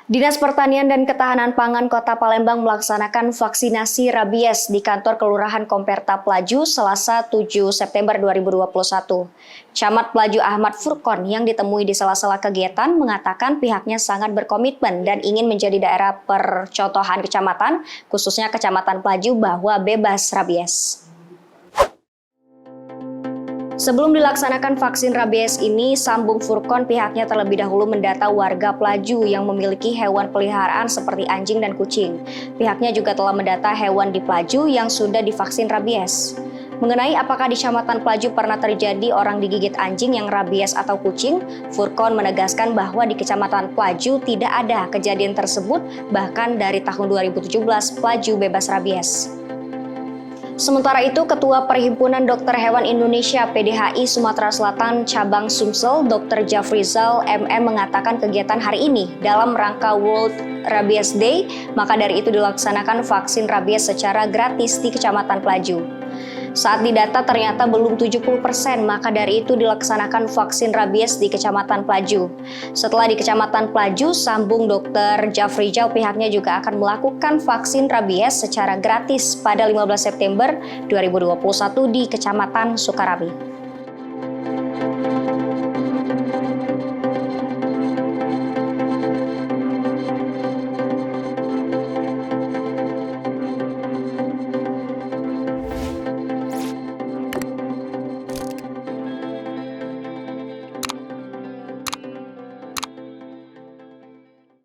Dinas Pertanian dan Ketahanan Pangan Kota Palembang melaksanakan vaksinasi rabies di kantor Kelurahan Komperta Pelaju Selasa 7 September 2021. Camat Pelaju Ahmad Furqon yang ditemui di sela-sela kegiatan mengatakan pihaknya sangat berkomitmen dan ingin menjadi daerah percontohan kecamatan, khususnya Kecamatan Pelaju bahwa bebas rabies. Sebelum dilaksanakan vaksin rabies ini, sambung Furqon pihaknya terlebih dahulu mendata warga Pelaju yang memiliki hewan peliharaan seperti anjing dan kucing. Pihaknya juga telah mendata hewan di Pelaju yang sudah divaksin rabies. Mengenai apakah di Kecamatan Pelaju pernah terjadi orang digigit anjing yang rabies atau kucing, Furqon menegaskan bahwa di Kecamatan Pelaju tidak ada kejadian tersebut, bahkan dari tahun 2017 Pelaju bebas rabies. Sementara itu, Ketua Perhimpunan Dokter Hewan Indonesia PDHI Sumatera Selatan Cabang Sumsel, Dr. Jafrizal MM mengatakan kegiatan hari ini dalam rangka World Rabies Day, maka dari itu dilaksanakan vaksin rabies secara gratis di Kecamatan Pelaju. Saat didata ternyata belum 70%, maka dari itu dilaksanakan vaksin rabies di Kecamatan Pelaju. Setelah di Kecamatan Pelaju, sambung Dr. Jafrizal pihaknya juga akan melakukan vaksin rabies secara gratis pada 15 September 2021 di Kecamatan Sukarami.